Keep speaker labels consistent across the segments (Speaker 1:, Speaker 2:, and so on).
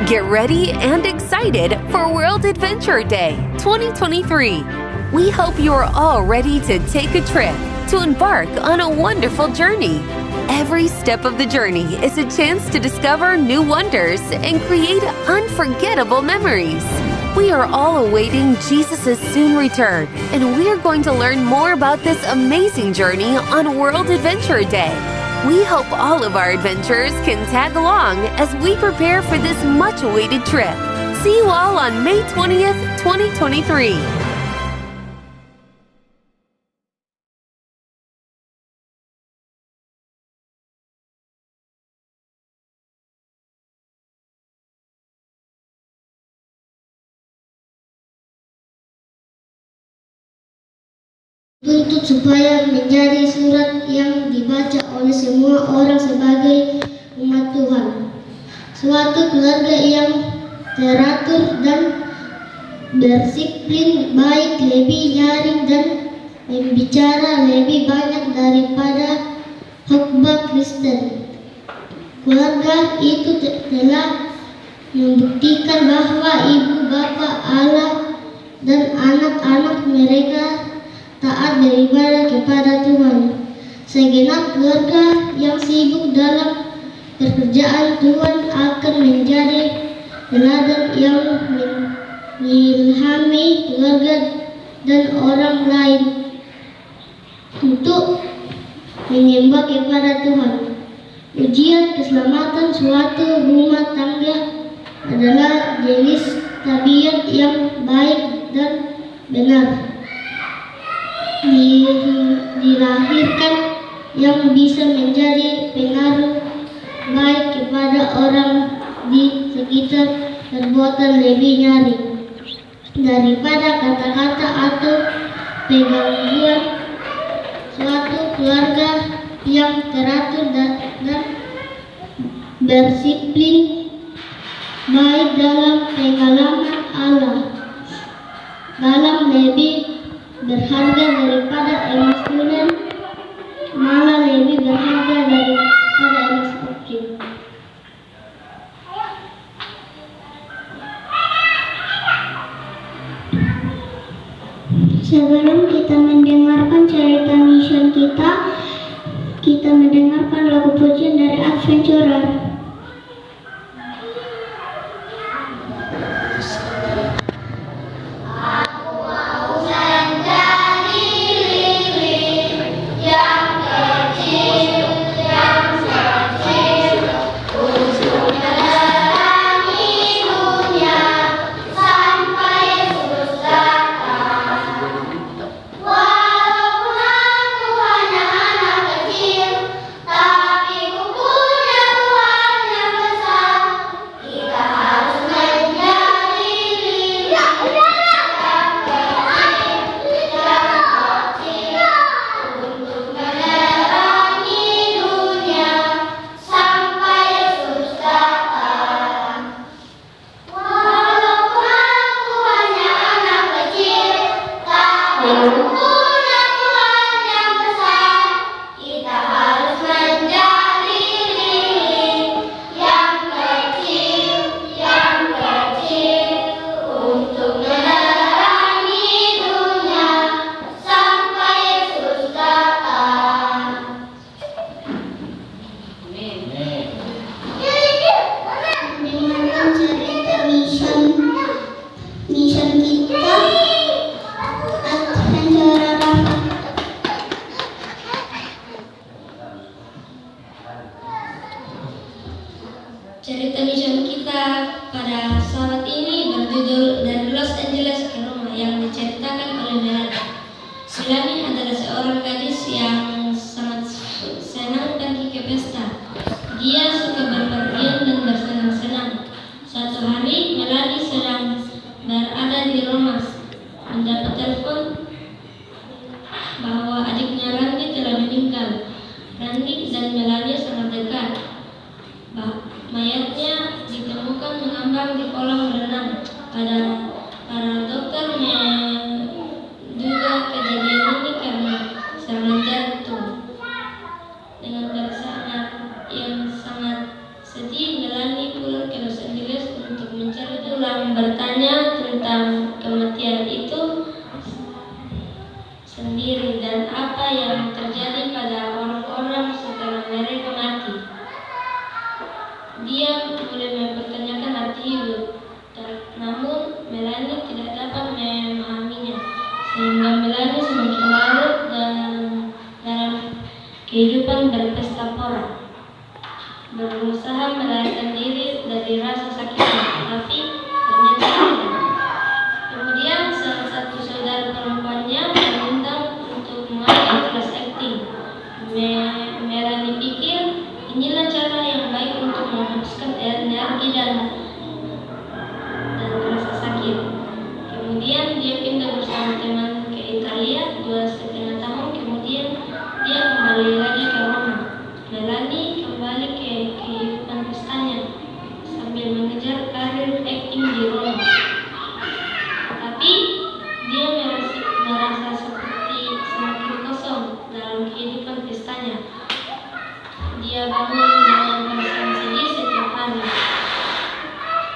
Speaker 1: Get ready and excited for World Adventure Day 2023. We hope you are all ready to take a trip, to embark on a wonderful journey. Every step of the journey is a chance to discover new wonders and create unforgettable memories. We are all awaiting Jesus' soon return, and we are going to learn more about this amazing journey on World Adventure Day. We hope all of our adventurers can tag along as we prepare for this much-awaited trip. See you all on May 20th, 2023.
Speaker 2: Tuntut supaya menjadi surat yang dibaca oleh semua orang sebagai umat Tuhan. Suatu keluarga yang teratur dan berdisiplin baik lebih nyaring dan membicara lebih banyak daripada khotbah Kristen. Keluarga itu telah membuktikan bahwa ibu bapa Allah dan anak-anak mereka taat beribadah kepada Tuhan. Segenap keluarga yang sibuk dalam pekerjaan Tuhan akan menjadi teladan yang mengilhami keluarga dan orang lain untuk menyembah kepada Tuhan. Ujian keselamatan suatu rumah tangga adalah jenis tabiat yang baik dan benar. Dilahirkan yang bisa menjadi pengaruh baik kepada orang di sekitar perbuatan lebih nyaring daripada kata-kata atau penggangguan. Suatu keluarga yang teratur dan berdisiplin baik dalam pengalaman Allah dalam lebih berharga daripada emas tulen, malah lebih berharga daripada emas kokin. Sebelum kita mendengarkan cerita mission kita mendengarkan lagu pujian dari Adventurer. Cerita mission kita pada saat ini berjudul Dari Los Angeles ke Roma yang diceritakan oleh Melanie. Melanie adalah seorang gadis yang sangat senang pergi ke pesta. Dia suka berpergian dan bersenang-senang. Suatu hari Melanie sedang berada di Roma mendapat telepon bahwa adiknya Randy telah meninggal. Randy dan Melanie sangat dekat. Mayatnya ditemukan mengambang di kolam renang. Para dokter menduga kejadian ini karena serangan jantung. Dengan perasaan yang sangat sedih, Melanie pulang ke Los Angeles untuk kembali dan apa yang terjadi pada orang-orang setelah mereka mati. Dia mulai mempertanyakan arti hidup, namun Melanie tidak dapat memahaminya, sehingga Melanie semakin larut dalam kehidupan berpesta pora, berusaha melarikan diri dari rasa sakitnya, tapi ternyata tidak. Kemudian salah satu saudara perempuannya meminta untuk mengambil kelas akting. Melanie pikir inilah cara yang baik untuk menghapuskan energi dan rasa sakit. Kemudian dia pindah bersama teman ke Italia. 2,5 tahun kemudian dia kembali lagi ke Roma. Melanie kembali ke kehidupan pestanya sambil mengejar karir akting di Roma. Tapi dia merasa seperti semakin kosong dalam kehidupan pestanya. Dia bangun dengan perasaan sedih setiap hari.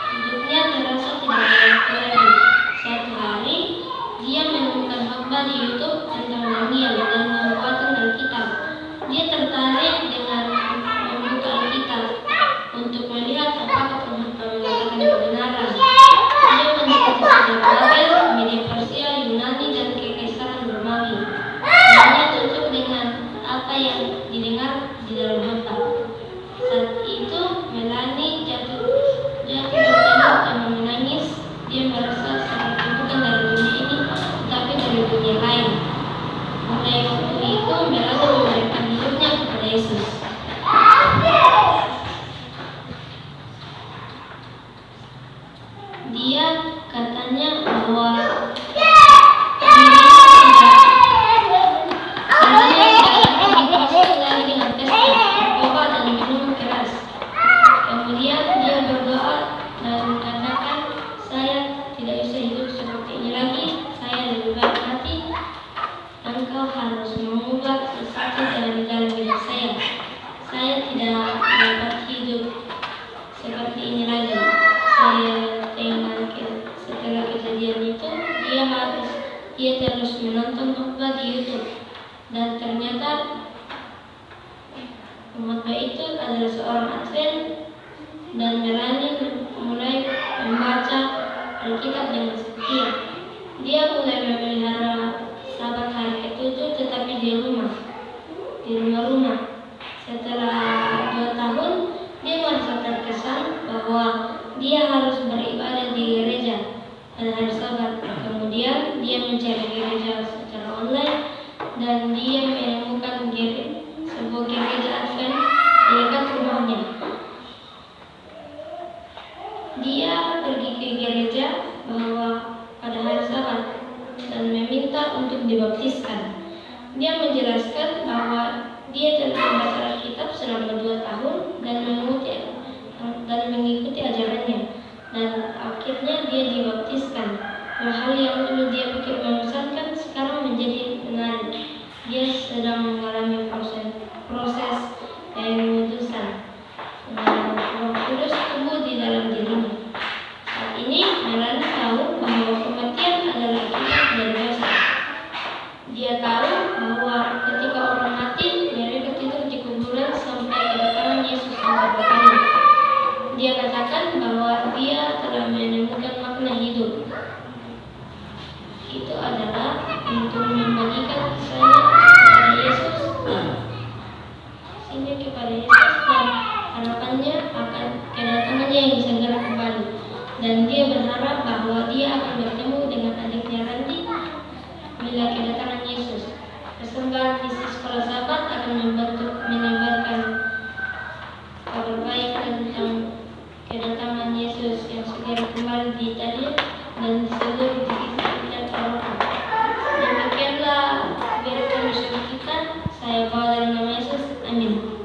Speaker 2: Hidupnya terasa tidak berarti lagi. Suatu hari, dia menemukan khotbah di YouTube tentang Daniel dan kekuatan Alkitab. Dia tertarik dengan membuka Alkitab untuk melihat apakah pengkhotbah mengatakan kebenaran. Dia mendekati sejarah Babel, media Persia, Yunani, dan kekaisaran Romawi. Hanya cocok dengan apa yang didengar di dalam khotbah. Saat itu Melanie jatuh bertengkar dan menangis. Dia merasa seperti bukan dari dunia ini, tetapi dari dunia lain. Mulai waktu itu Melanie memberikan hidupnya kepada Yesus. Dia katanya bahwa kemudian dia berdoa dan mengatakan, saya tidak bisa hidup seperti ini lagi. Saya lebih baik mati. Engkau harus mengubah sesuatu dari dalam hidup saya. Saya tidak dapat hidup seperti ini lagi. Setelah kejadian itu, dia terus menonton khotbah di YouTube, dan ternyata khotbah itu adalah seorang Advent. Dan Melanie mulai membaca Alkitab dengan setia. Dia mulai memelihara Sabat hari ke-7, tetapi di rumah. Setelah 2 tahun, dia merasa terkesan bahwa dia harus beribadah di gereja pada hari Sabat. Kemudian dia mencari gereja secara online dan dia menemukan sebuah gereja Advent di dekat rumahnya. Dia pergi ke gereja pada hari Sabat dan meminta untuk dibaptiskan. Dia menjelaskan bahwa dia telah membaca Alkitab selama 2 tahun dan mengikuti ajarannya, dan akhirnya dia dibaptiskan. Hal yang dulu dia pikir membosankan sekarang menjadi menarik. Dia sedang mengalami proses pengudusan. Roh Kudus tumbuh di dalam dirinya. Saat ini Melanie tahu bahwa kematian adalah akibat dari dosa. Dia tahu bahwa ketika orang mati, mereka tidur di kuburan sampai kedatangan Yesus yang kedua kali. Dia katakan bahwa dia telah menemukan makna hidup. Itu adalah untuk membagikan kisahnya kepada Yesus dan harapannya akan kedatangannya yang segera kembali. Dan dia berharap bahwa dia akan bertemu dengan adiknya Randy bila kedatangan Yesus. Persembahan misi sekolah Sabat akan menyebarkan kabar baik tentang kedatangan Yesus yang segera kembali di Italia dan di seluruh internet Eropa. Demikianlah berita misi kita. Saya bawa dalam nama Yesus. Amin.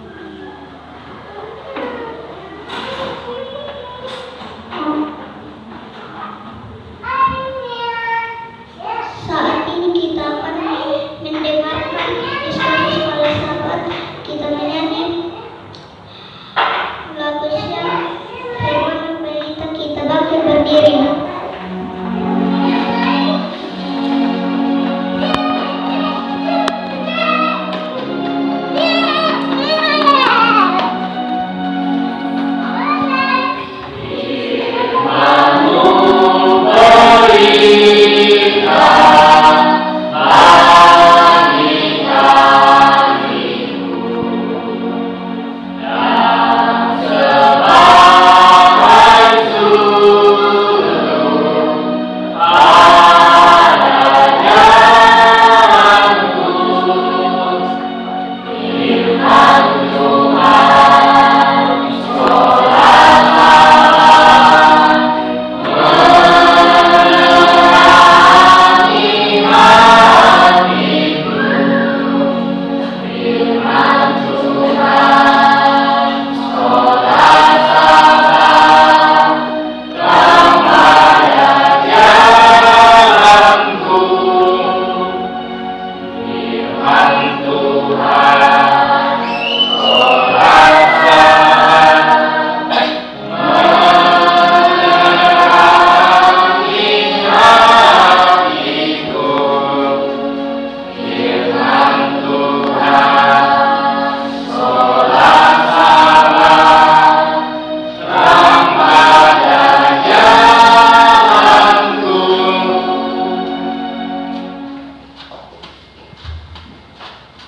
Speaker 3: Saat ini kita akan mendengarkan diskusi sekolah Sabat. Kita menyanyi lagu yang firman berita. Kita bangkit berdiri.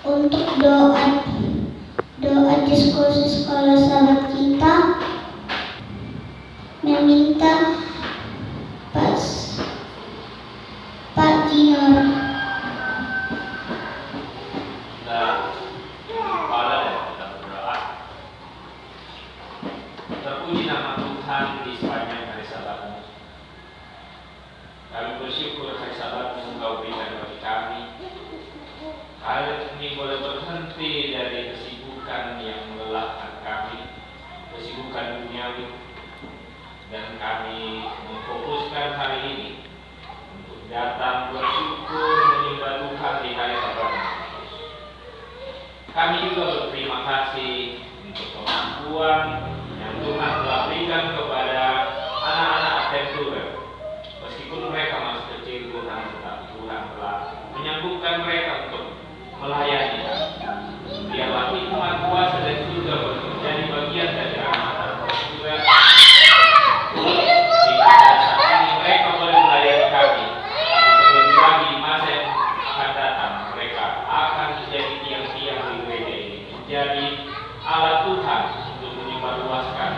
Speaker 3: Untuk doa diskusi sekolah sahabat kita meminta Pak Jinor.
Speaker 4: Kepala dan kita berdoa. Terpuji nama Tuhan di sepanjang hari Sabat-Mu. Kami bersyukur hari Sabat-Mu Engkau berikan bagi kami. Hari ini boleh berhenti dari kesibukan yang melelahkan kami, kesibukan duniawi, dan kami memfokuskan hari ini untuk datang bersyukur menyembah Tuhan di hari Sabat. Kami juga berterima kasih untuk kemampuan yang Tuhan telah berikan kepada anak-anak Adventurer. Meskipun mereka masih kecil, Tuhan, tetapi Tuhan telah menyambutkan mereka untuk melayani. Biarlah hikmat kuasa dan juga menjadi bagian dari anak-anak Adventurer. Sehingga saat ini mereka boleh melayani kami, tapi terlebih lagi di masa yang akan datang mereka akan menjadi tiang-tiang di gereja ini, menjadi alat Tuhan untuk menyebarluaskan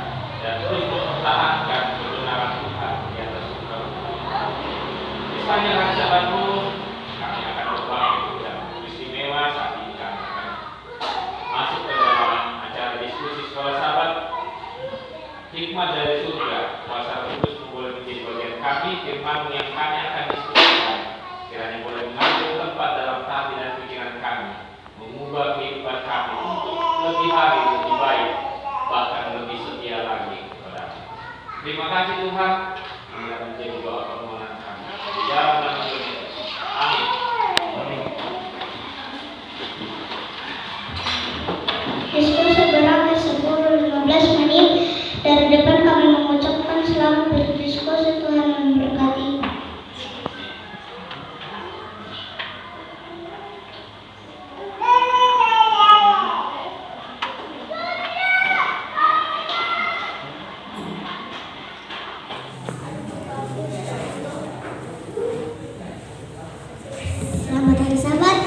Speaker 4: dan terus mempertahankan kebenaran Tuhan di atas muka bumi. Di sepanjang hari Sabat-Mu, kami akan berbakti dan istimewa saat ini kami akan masuk ke dalam acara diskusi sekolah Sabat. Hikmat dari surga, kuasa kudus boleh menjadi bagian kami, firman yang kami akan diskusikan kiranya boleh mengambil tempat dalam hati dan pikiran kami, mengubah kehidupan kami untuk lebih hari lebih baik, bahkan lebih setia lagi kepada-Mu. Terima kasih Tuhan, ini menjadi doa permohonan kami. Di dalam nama Yesus. Amin.
Speaker 3: Diskusi berakhir 10-15 menit. Dari depan kami mengucapkan selamat berdiskusi, Tuhan memberkati. Selamat hari Sabat.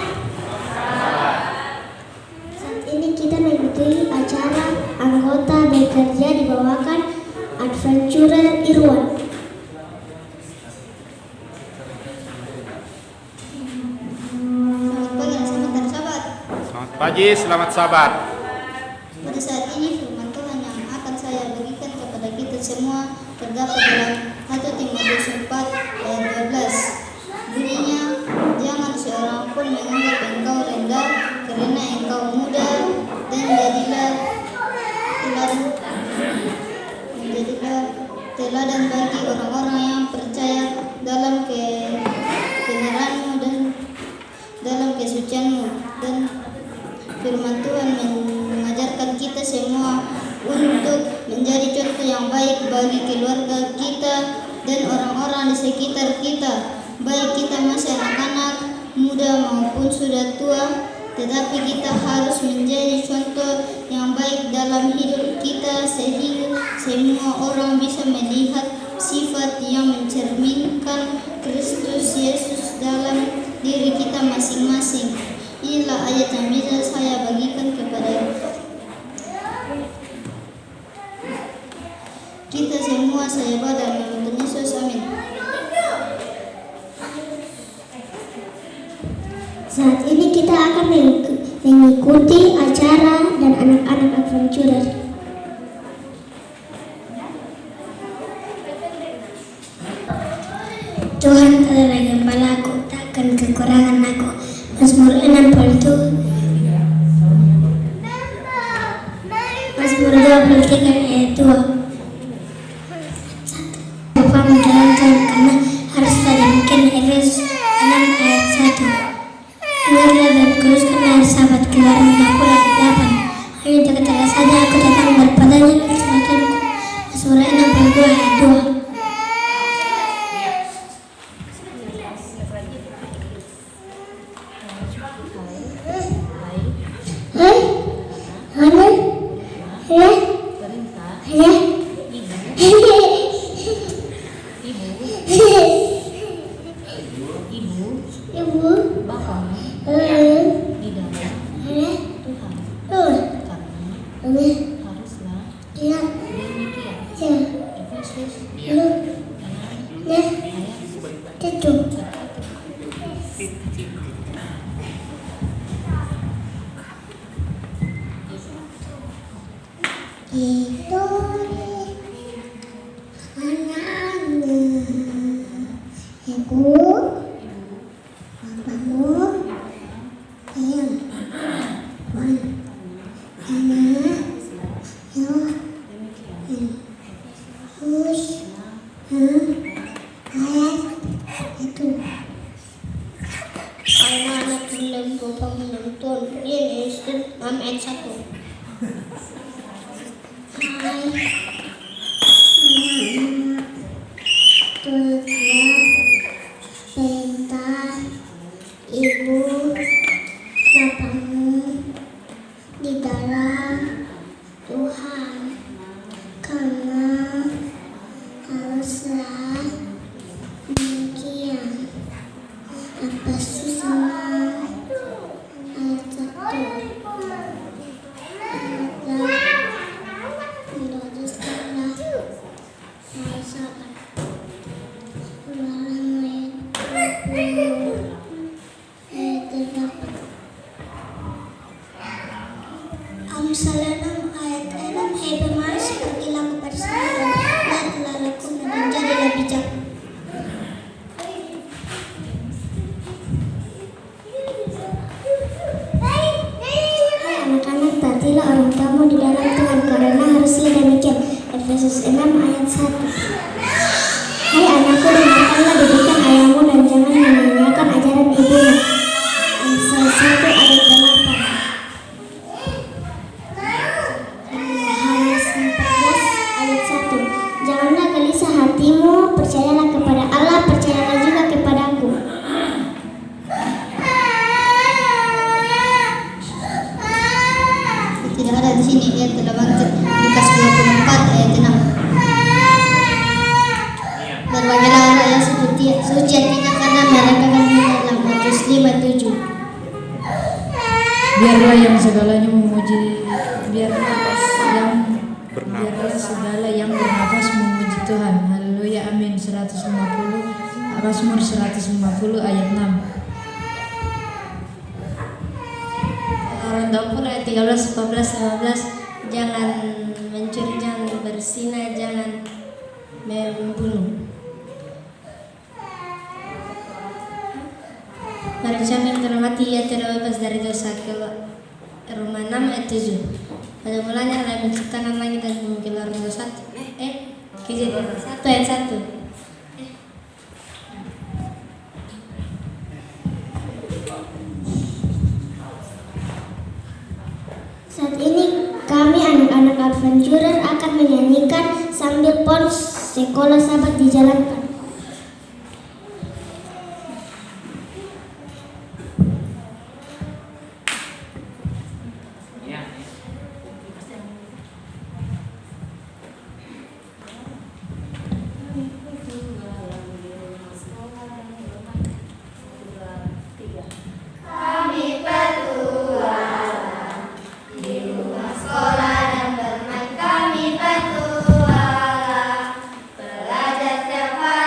Speaker 3: Saat ini kita mengikuti acara anggota bekerja dibawakan Adventurer Irwan.
Speaker 5: Selamat pagi, selamat Sabat.
Speaker 3: Pada saat ini firman Tuhan yang akan saya berikan kepada kita semua terdapat dalam 1 Timotius 4 ayat 12. Bunyinya, jangan seorang pun menganggap engkau rendah karena engkau muda, dan jadilah teladan bagi orang-orang yang percaya dalam kebenaranmu dan dalam kesucianmu. Dan firman Tuhan mengajarkan kita semua untuk menjadi contoh yang baik bagi keluarga kita dan orang-orang di sekitar kita, baik kita masih anak-anak, muda maupun sudah tua. Tetapi kita harus menjadi contoh yang baik dalam hidup kita sehingga semua orang bisa melihat sifat yang mencerminkan Kristus Yesus dalam diri kita masing-masing. Inilah ayat yang bisa saya bagikan kepada kita semua. Saya berdoa dalam nama Tuhan Yesus, amin. Saat ini kita akan mengikuti acara dan anak-anak Adventurer. Tuhan adalah gembalaku, takkan kekurangan aku. Mazmur 67. Mazmur 23 ayat 2. Apa menjalankan karena harus tadi mungkin Efesus 6 ayat 1. Dengarlah dan terus
Speaker 6: sahabat keluarga aku lagi lapar. Hanya dekat saja aku datang berpadanya keselamatanku. Surah 62 ayat 2.
Speaker 3: Anak-anak belum lupa menonton. Ini ayat 1. Hai anak-anak, telah perintah ibu bapamu di dalam Tuhan, karena haruslah demikian. Apa sih sama ayat 1? Meneruskanlah ayat 1. Ulangan ayat 20 ayat 8. Amsal 6 ayat 6. Hai pemalas, pergilah kepada Samaria dan telah laku dan jadilah bijak. Anak-anak, taatilah orang kamu di dalam Tuhan, karena haruslah demikian. Efesus 6 ayat 1. Hai anakku, dengarkanlah didikan ayahmu dan jangan menyanyiakan ajaran ibumu. Amsal 1 ayat 8. Yohanes 14 ayat 1. Janganlah gelisah hatimu, percayalah kepada Allah, percayalah juga kepadaku. Tidak ada di sini, dia telah bangkit. Lukas 24 ayat 6. Berbahagialah orang yang suci hatinya, karena mereka akan tinggal dalam. Matius 5:7.
Speaker 7: Biarlah yang segalanya memuji, biarlah segala yang bernafas memuji Tuhan. Haleluya, amin. 150 Mazmur 150 ayat 6.
Speaker 2: Dapur ayat 13, 14, 15. Jangan mencuri, jangan berzina, jangan membunuh. Barang siapa yang termati, ia tidak bebas dari dosa. Roma 6 ayat 7. Pada mulanya Allah menciptakan langit dan bumi. Keluaran 21 Kejadian 1 ayat 1.
Speaker 6: Saat ini kami anak-anak adventurer akan menyanyikan sambil pons sekolah sahabat dijalankan.
Speaker 3: Sekolah dan bermain kami bertualang, belajar setiap hari.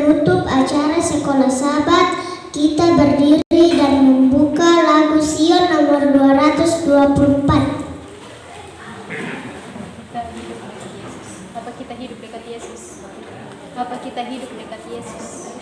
Speaker 6: menutup acara sekolah Sabat, kita berdiri dan membuka lagu Sion nomor 224.
Speaker 8: Apa kita hidup dekat Yesus? Apa kita hidup dekat Yesus?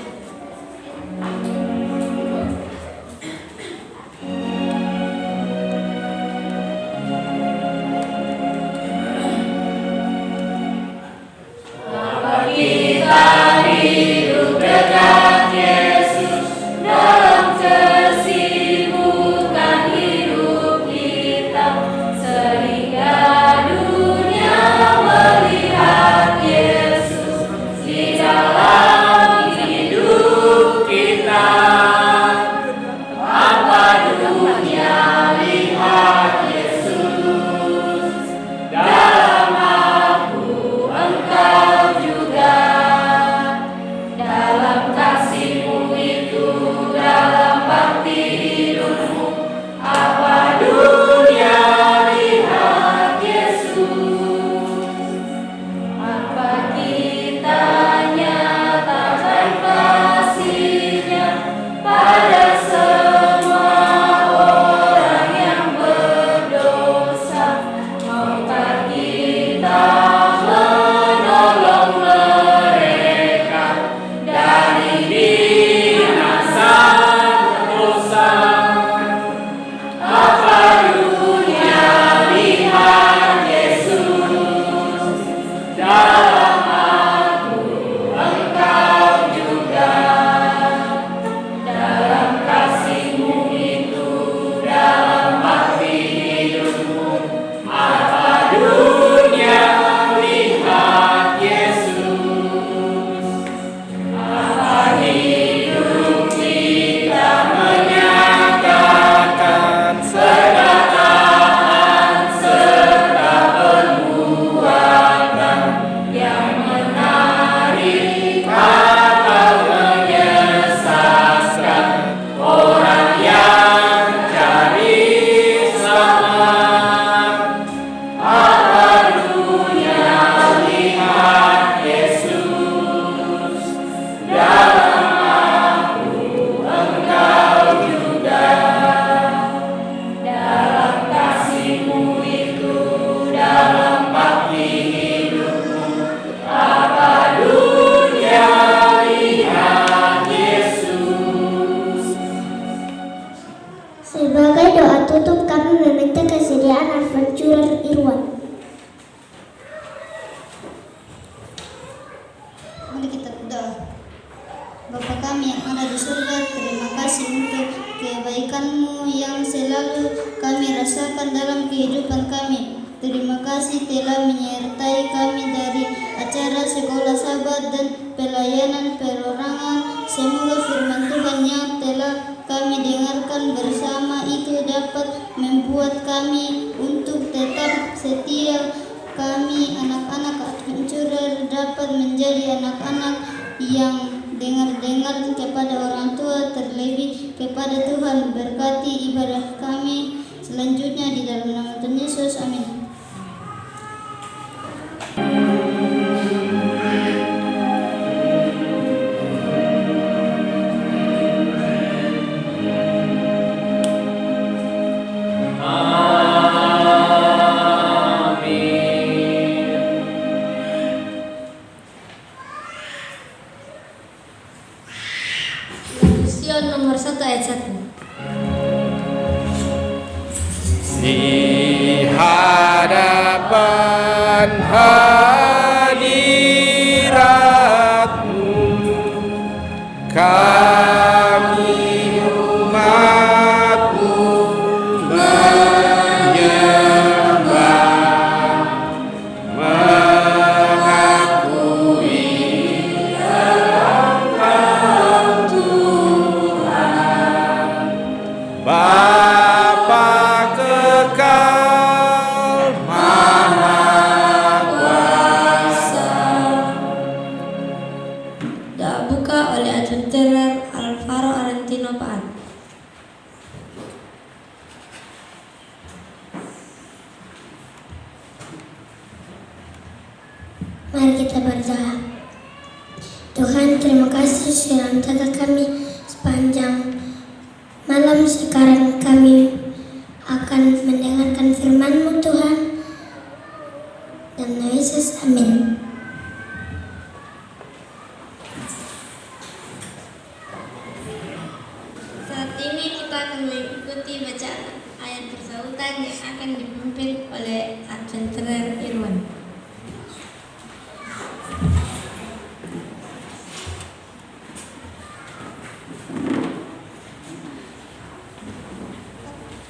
Speaker 6: Sebagai doa tutup, kami meminta kesediaan Adventurer Irwan.
Speaker 3: Mari kita berdoa. Bapa kami yang ada di surga, terima kasih untuk kebaikan-Mu yang selalu kami rasakan dalam kehidupan kami. Terima kasih telah menyertai kami dari acara sekolah Sabat dan pelayanan perorangan. Semoga firman Tuhan yang telah kami dengarkan bersama itu dapat membuat kami untuk tetap setia. Kami anak-anak Adventurer dapat menjadi anak-anak yang dengar-dengar kepada orang tua, terlebih kepada Tuhan. Berkati ibadah kami selanjutnya di dalam nama Tuhan Yesus. Amin.
Speaker 6: Sion nomor 1 ayat 1.
Speaker 5: Di hadapan hadirat-Mu kami umat-Mu menyembah, mengakui Engkau Tuhan, Bapa kekal Maha Kuasa.
Speaker 6: Doa buka oleh Adventurer Alvaro Arantino Paat. Mari kita berdoa. Tuhan, terima kasih sudah menjaga kami sepanjang malam. Sekarang kami akan mendengarkan firman-Mu Tuhan. Dalam nama Yesus, amin.
Speaker 2: Saat ini kita akan mengikuti bacaan ayat bersautan yang akan dipimpin oleh Adventurer Irwan.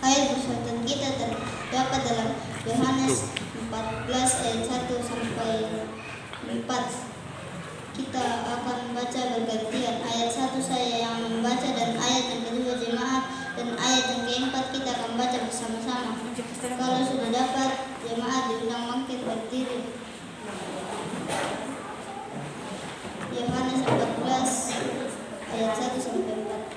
Speaker 3: Ayat bersautan kita terdapat dalam Yohanes 14 ayat 1 sampai 4. Kita akan baca bergantian. Ayat 1 saya yang membaca dan ayat yang kedua jemaat, dan ayat yang keempat kita akan baca bersama-sama. Kalau sudah dapat, jemaat diundang bangkit berdiri. Yohanes 14 ayat 1 sampai 4.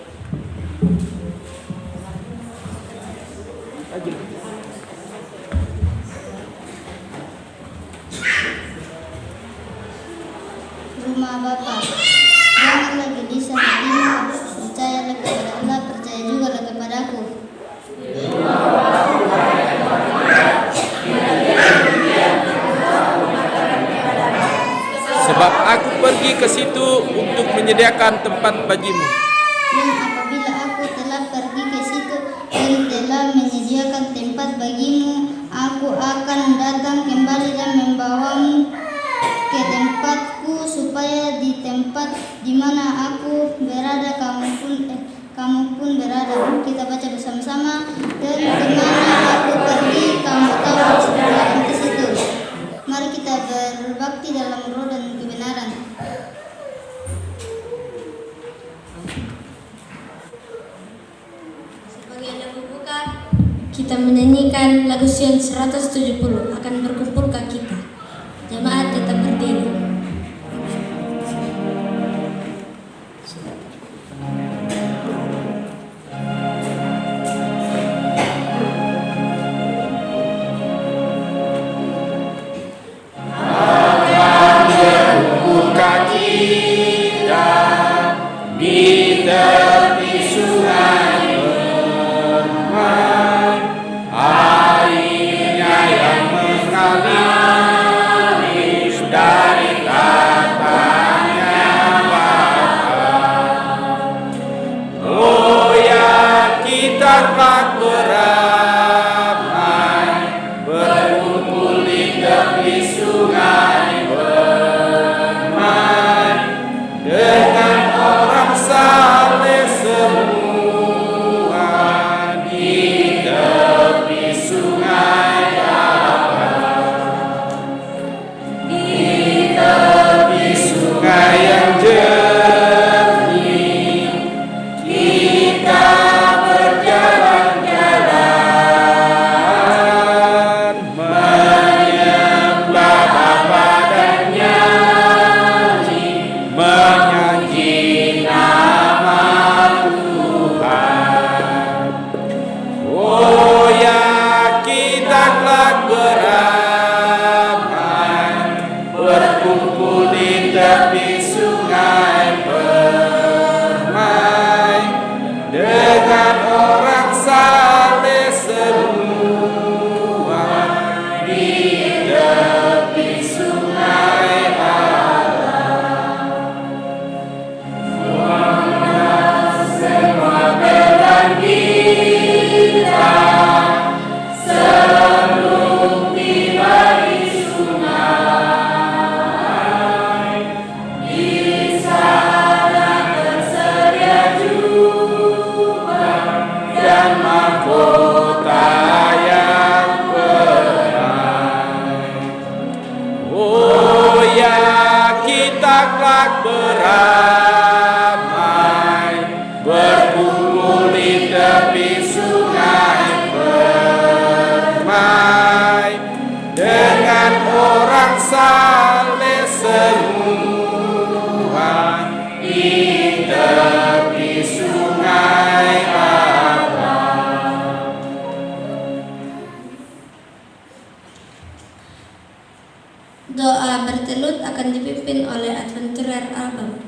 Speaker 3: Rumah Bapa, janganlah gelisah hatimu, percayalah kepada Allah, percaya juga kepadaku.
Speaker 5: Sebab aku pergi ke situ untuk menyediakan tempat bagimu.
Speaker 3: Dan apabila aku telah pergi ke situ dan telah menyediakan tempat bagimu, aku akan datang kembali dan membawamu ke tempatku, supaya di tempat di mana aku berada kamu pun berada. Kita baca bersama-sama. Dan kemana aku pergi, kamu tahu jalan ke situ. Mari kita berbakti dalam roh dan kebenaran.
Speaker 2: Sebagai lagu buka, kita menyanyikan lagu Sion 170, akan berkumpulkah kita. Jemaat tetap berdiri.
Speaker 5: Buka kita di tepi sungai bermain, airnya yang mengalir dari tatanya Bapa. Oh ya, kita telah beramai, berkumpul di tepi sungai bermain, dengan orang saleh semua di tepi sungai apa? Di tepi sungai yang jernih, kita berjalan-jalan, menyembah Bapa dan nyanyi, menyanyi nama Tuhan. Oh ya, kita telah beramai, berkumpul di tepi sungai bermain, dengan orang saleh semua di tepi sungai Allah. Semua beban kita sebelum tiba di sungai, di sana tersedia jubah dan mahkota yang benar. Oh ya, kita telah beramai, berkumpul di tepi sungai bermain, dengan orang saleh semua di tepi sungai Allah.
Speaker 2: Doa bertelut akan dipimpin oleh Adventurer Album.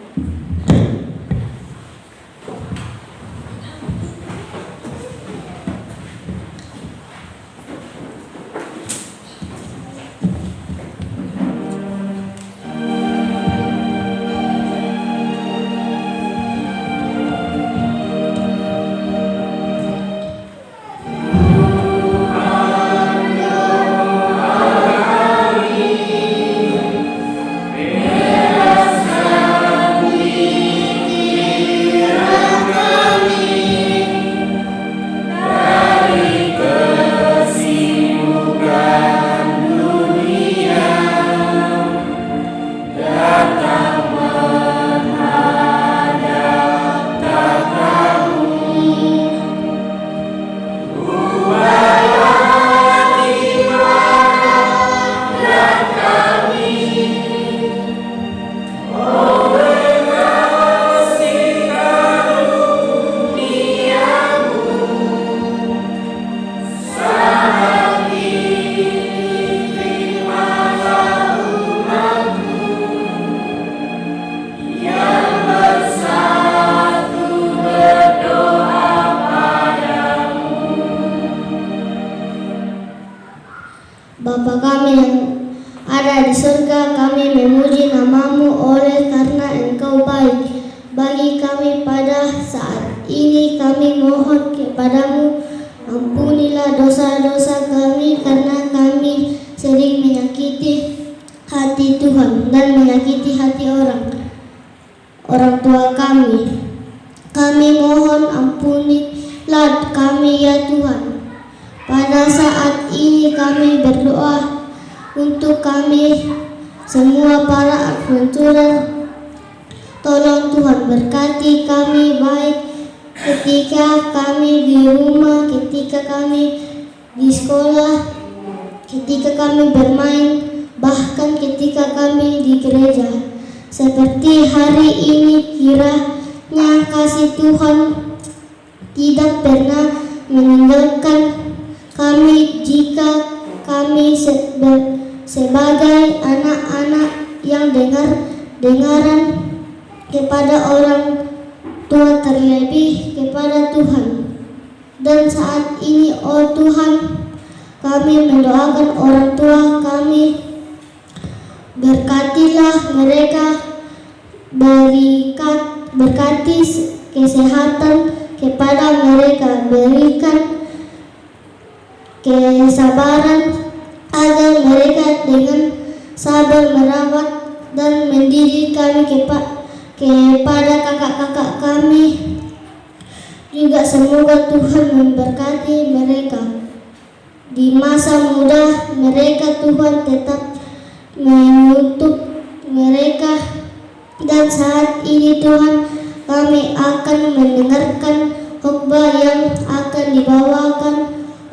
Speaker 6: dan menyakiti hati orang tua kami. Kami mohon ampunilah kami ya Tuhan. Pada saat ini kami berdoa untuk kami semua para adventurer. Tolong Tuhan berkati kami baik ketika kami di rumah, ketika kami di sekolah, ketika kami bermain, bahkan ketika kami di gereja. Seperti hari ini kiranya kasih Tuhan tidak pernah meninggalkan kami jika kami sebagai anak-anak yang dengaran kepada orang tua, terlebih kepada Tuhan. Dan saat ini oh Tuhan, kami mendoakan orang tua kami, berkatilah mereka, berkati kesehatan kepada mereka, berikan kesabaran agar mereka dengan sabar merawat dan mendidik kami kepada kakak-kakak kami. Juga semoga Tuhan memberkati mereka di masa muda mereka. Tuhan tetap menutup mereka. Dan saat ini Tuhan, kami akan mendengarkan khotbah yang akan dibawakan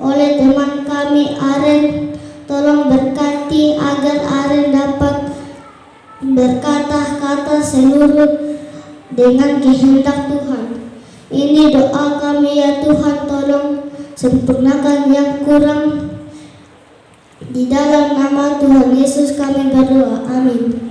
Speaker 6: oleh teman kami Aren. Tolong berkati agar Aren dapat berkata-kata seluruh dengan kehendak Tuhan. Ini doa kami ya Tuhan, tolong sempurnakan yang kurang. Di dalam nama Tuhan Yesus kami berdoa, amin.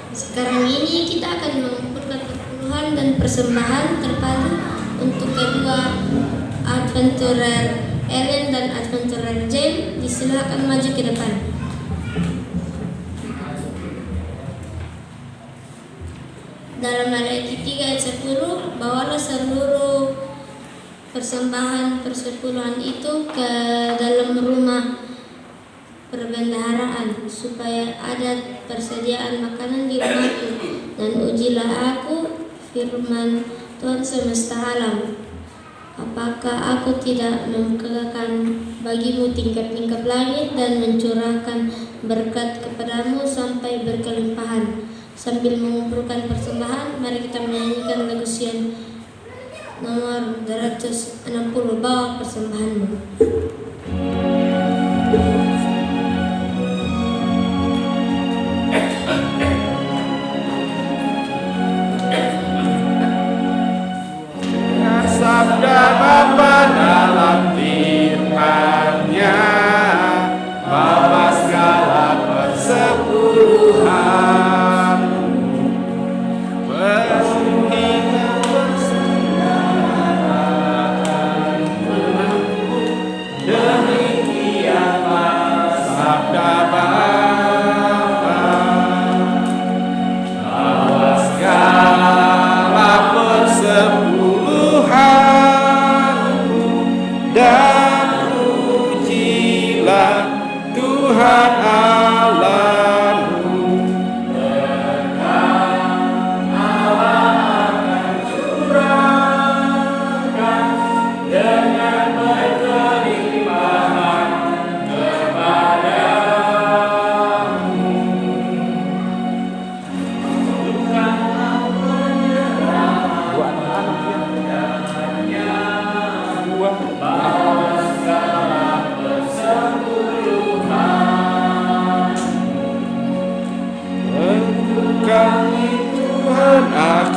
Speaker 2: Sekarang ini kita akan mengumpulkan perpuluhan dan persembahan terpadu untuk kedua adventurer Ellen dan adventurer James. Disilakan maju ke depan. Dalam Maleakhi 3 ayat 10, bawalah seluruh persembahan persepuluhan itu ke dalam rumah perbendaharaan, supaya ada persediaan makanan di rumahku, dan ujilah aku, firman Tuhan semesta alam. Apakah aku tidak membukakan bagimu tingkap-tingkap langit dan mencurahkan berkat kepadamu sampai berkelimpahan? Sambil mengumpulkan persembahan, mari kita menyanyikan lagu Sion nomor 260, bawa persembahanmu.
Speaker 5: Sabda Bapa dalam firman-Nya, bawa segala persepuluhan, penuhilah persaudaraan, demikianlah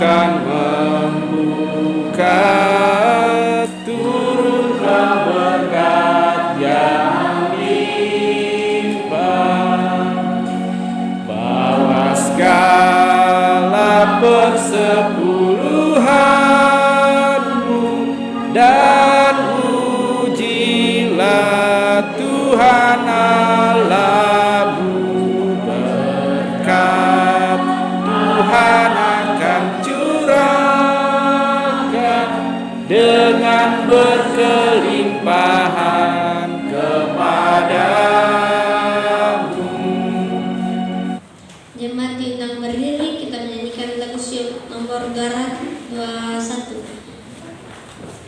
Speaker 5: akan membuka, turunkan berkat yang limpah, bawa segala persepuluhanmu dan ujilah Tuhan Allahmu. Berkat Tuhan akan curahkan dengan berkelimpahan kepadamu.
Speaker 2: Jemaat diundang berdiri, kita menyanyikan lagu syuk nomor 221.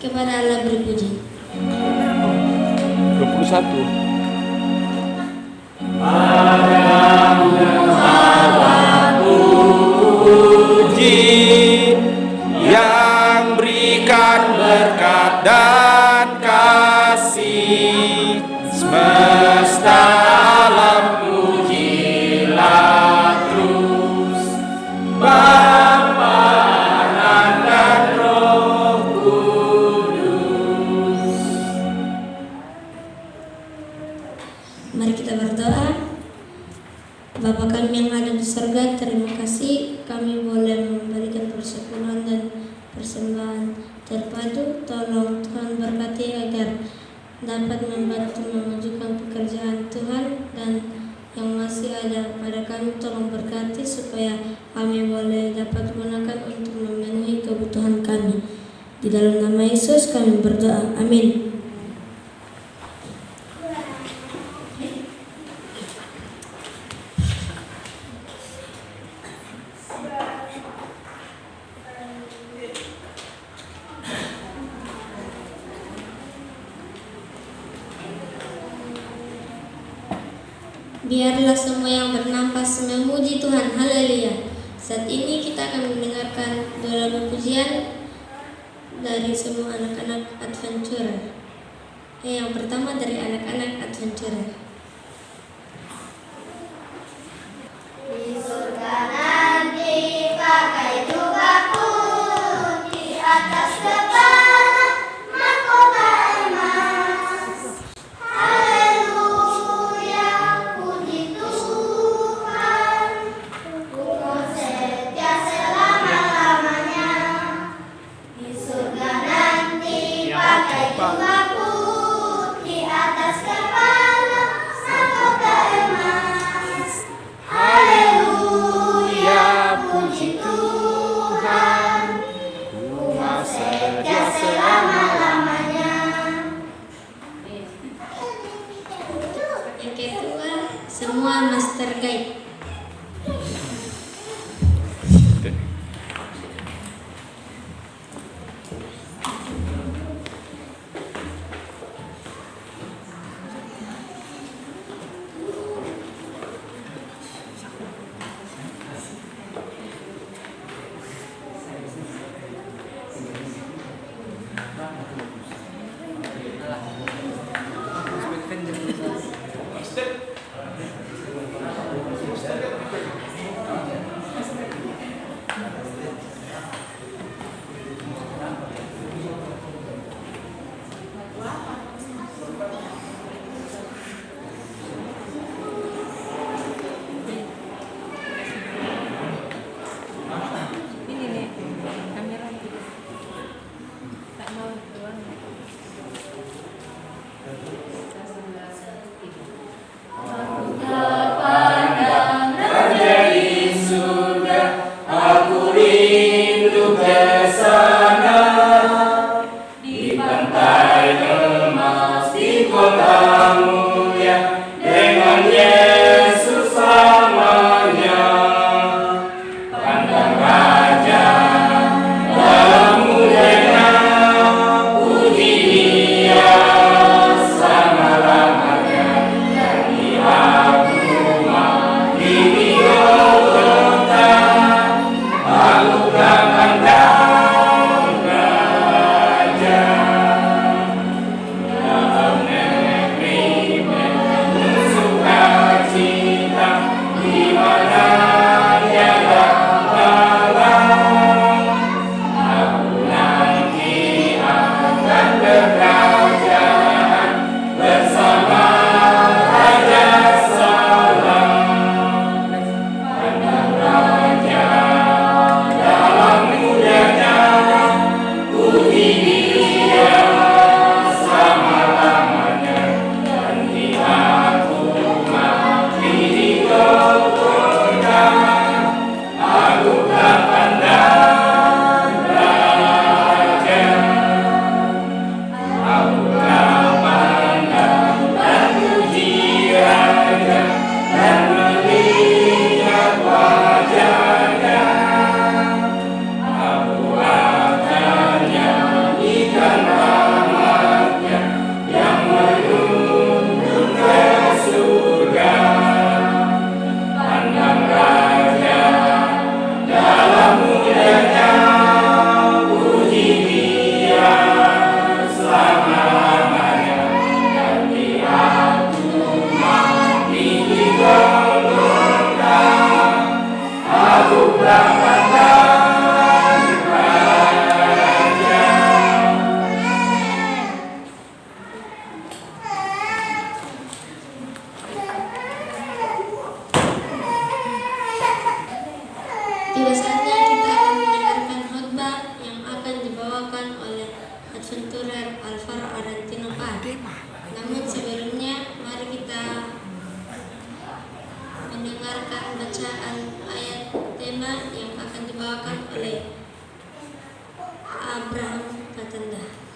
Speaker 2: Kepada Allah berpuji.
Speaker 5: 21. Puji yang berikan berkat dan kasih, semesta alam pujilah terus Bapa, Anak dan Roh Kudus.
Speaker 2: Mari kita berdoa. Bapa kami yang ada di surga, terima kasih kami boleh memberikan persepuluhan dan persembahan terpadu. Tolong Tuhan berkati agar dapat membantu memajukan pekerjaan Tuhan, dan yang masih ada pada kami tolong berkati supaya kami boleh dapat gunakan untuk memenuhi kebutuhan kami. Di dalam nama Yesus kami berdoa. Amin. Biarlah semua yang bernafas memuji Tuhan. Haleluya. Saat ini kita akan mendengarkan doa lagu pujian dari semua anak-anak adventurer. Yang pertama dari anak-anak adventurer.
Speaker 3: Di surga nanti pakai jubah putih, atas kepala mahkota emas. Haleluya, puji Tuhan, ku setia selama-lamanya. Di surga nanti pakai jubah putih, atas kepala mahkota emas. Haleluya, puji Tuhan, ku mau setia selama-lamanya.
Speaker 2: Yang kedua, semua master guide. Saatnya kita akan mendengarkan khotbah yang akan dibawakan oleh Adventurer Alvaro Arantino Pad. Namun sebelumnya, mari kita mendengarkan bacaan ayat tema yang akan dibawakan oleh Abraham Patanda.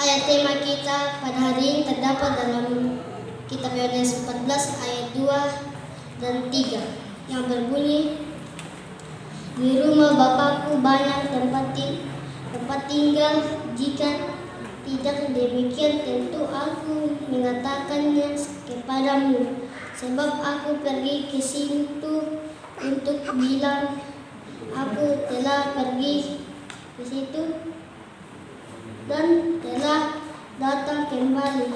Speaker 6: Ayat tema kita pada hari ini terdapat dalam Kitab Yohanes 14 ayat 2 dan 3 yang berbunyi, di rumah Bapakku banyak tempat tinggal, jika tidak demikian tentu aku mengatakannya kepadamu, sebab aku pergi ke situ untuk bilang aku telah pergi ke situ dan telah datang kembali.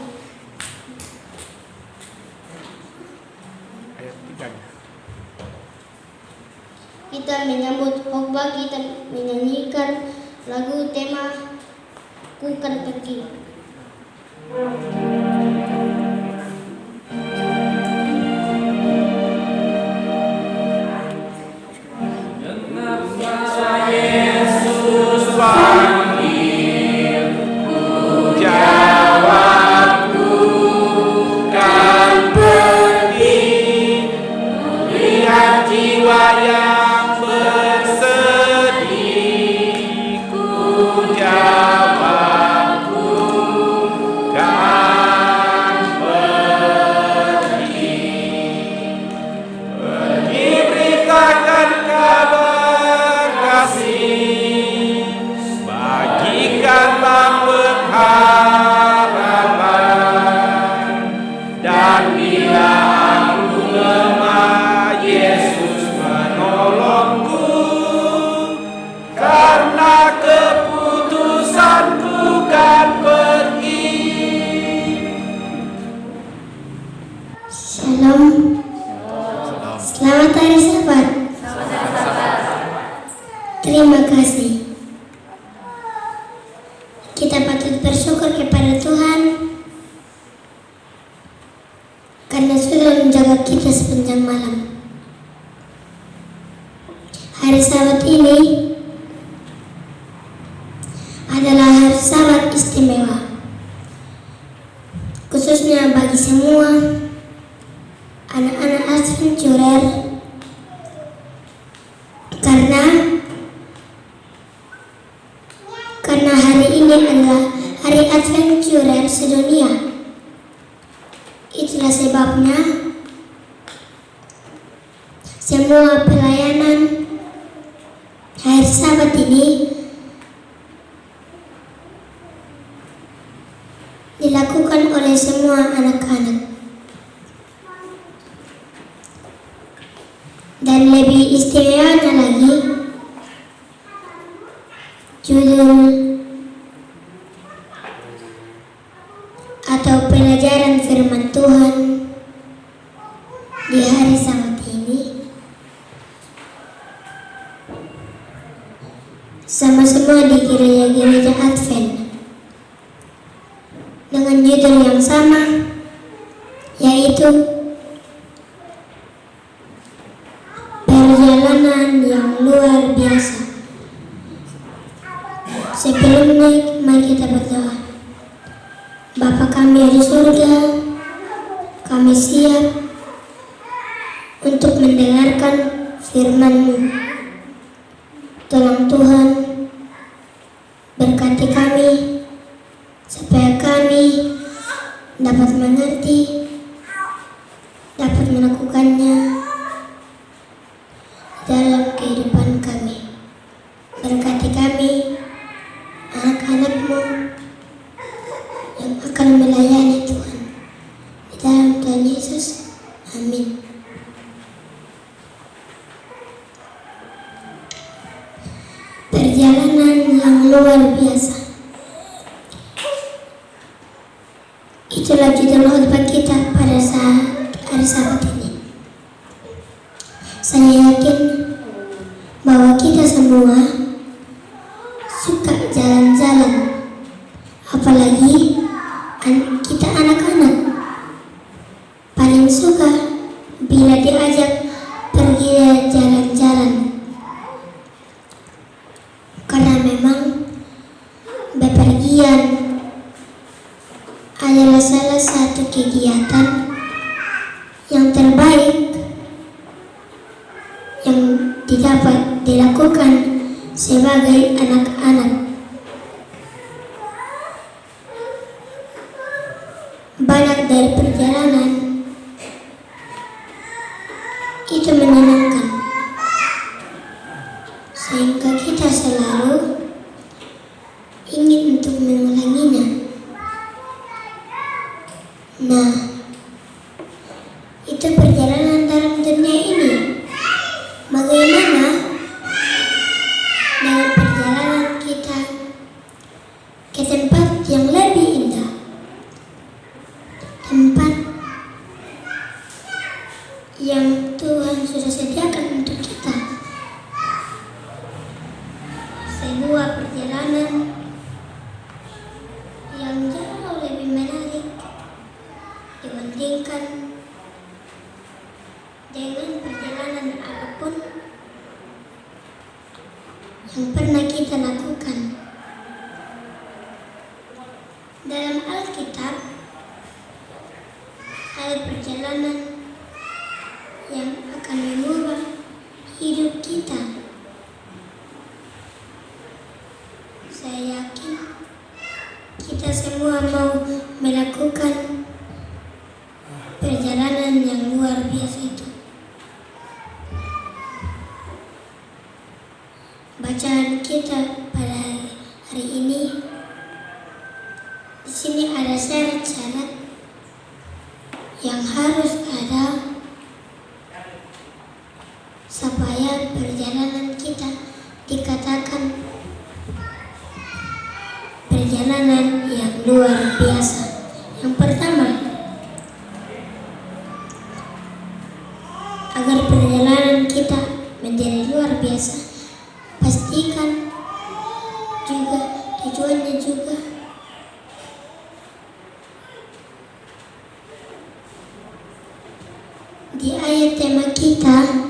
Speaker 6: Kita menyambut khotbah, kita menyanyikan lagu tema Ku Kan Pergi. Shalom. Selamat hari Sabat. Terima kasih. Kita patut bersyukur kepada Tuhan karena sudah menjaga kita sepanjang malam. Hari Sabat ini adalah hari Sabat istimewa, khususnya bagi semua anak-anak adventurer, karena hari ini adalah hari adventurer sedunia. Itulah sebabnya semua pelayanan hari Sabat ini dilakukan oleh semua anak-anak. Dan lebih istimewanya lagi, judul atau pelajaran firman Tuhan di hari Sabat ini sama-sama di gereja-gereja Advent dengan judul yang sama, yaitu perjalanan yang luar biasa. Sebelumnya, mari kita berdoa. Bapa kami di surga, kami siap untuk mendengarkan firman-Mu. Tolong Tuhan, berkati kami supaya kami dapat mengerti, dapat melakukannya dalam kehidupan kami. Berkati kami, anak-anak-Mu yang akan melayani Tuhan. Di dalam Tuhan Yesus, amin. Perjalanan yang luar biasa. Itulah judul khotbah kita pada saat hari Sabat ini. Saya yakin semua suka jalan-jalan, apalagi kita anak-anak paling suka bila diajak pergi jalan-jalan, karena memang bepergian adalah salah satu kegiatan yang terbaik yang dapat dilakukan sebagai anak-anak. Banyak dari perjalanan itu menyenangkan, sehingga kita selalu ingin untuk mengulanginya. Nah, itu perjalanan dalam dunia ini. Bagaimana dengan perjalanan kita ke tempat yang lebih indah, tempat yang Tuhan sudah sediakan untuk kita? Sebuah perjalanan yang jauh lebih menarik dibandingkan dengan perjalanan apapun yang pernah kita lakukan. Dalam Alkitab ada perjalanan yang akan mengubah hidup kita. Saya yakin kita semua mau melakukan perjalanan yang luar biasa itu. Bacaan kita pada hari ini, di sini ada syarat-syarat yang harus ada supaya perjalanan kita dikatakan perjalanan yang luar biasa. Yang pertama, agar perjalanan kita menjadi luar biasa, pastikan juga tujuannya juga di ayat tema kita,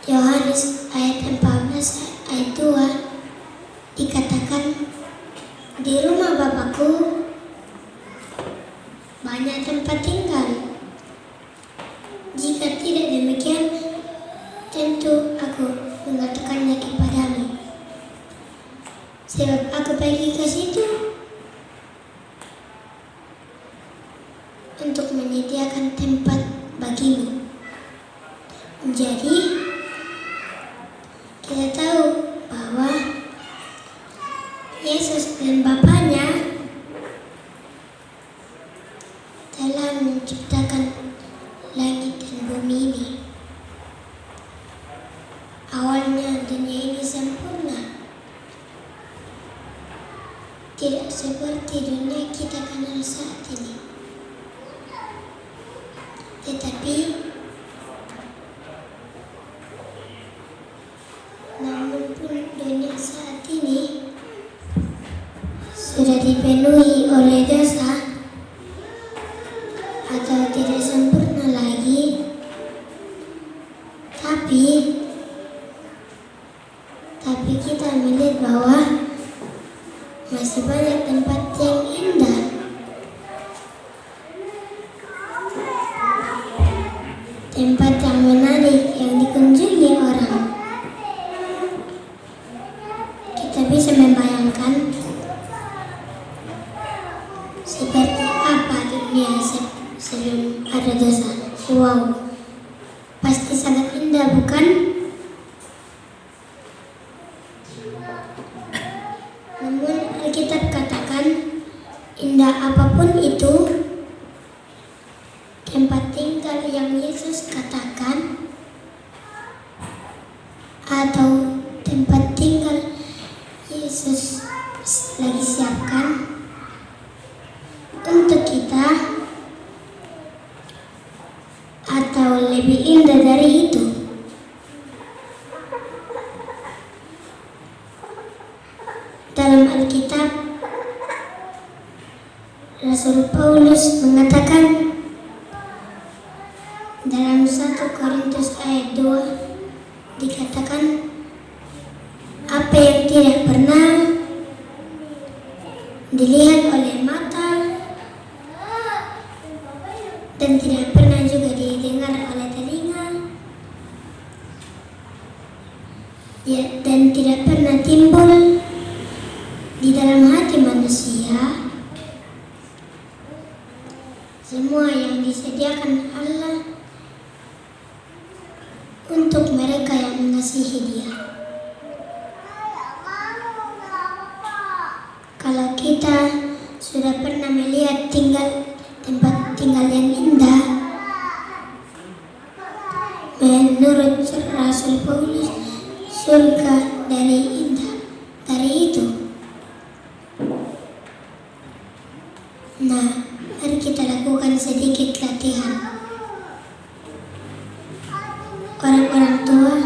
Speaker 6: Yohanes ayat 14 ayat 2, dikatakan, di rumah Bapakku banyak tempat tinggal. Jika tidak demikian, tentu aku mengatakannya kepadamu. Sebab aku pergi ke situ untuk menyediakan tempat bagimu. Jadi, kita tahu bahwa Yesus dan Bapaknya telah menciptakan langit dan bumi ini. Awalnya dunia ini sempurna, tidak seperti dunia kita kenal saat ini. Tetapi namun pun dunia saat ini sudah dipenuhi oleh dosa atau tidak sempurna lagi, tapi kita melihat bahwa masih banyak tempat yang indah. Tempat yang menarik yang dikunjungi orang. Kita bisa membayangkan seperti apa dunia sebelum ada dosa. Wow, pasti sangat indah, bukan? Namun Alkitab katakan, indah apapun itu, tempat tinggal yang Yesus katakan atau tempat tinggal Yesus lagi siapkan untuk kita, atau lebih indah dari itu. Rasul Paulus mengatakan dalam 1 Korintus ayat 2 dikatakan, apa yang tidak pernah dilihat oleh mata dan tidak pernah juga didengar oleh telinga dan tidak pernah timbul di dalam hati manusia, semua yang disediakan Allah untuk mereka yang mengasihi Dia. Kalau kita sudah pernah melihat tempat tinggal yang indah, menurut Rasul Paulus, surga dari itu. Nah, mari kita lakukan sedikit latihan. Orang-orang tua,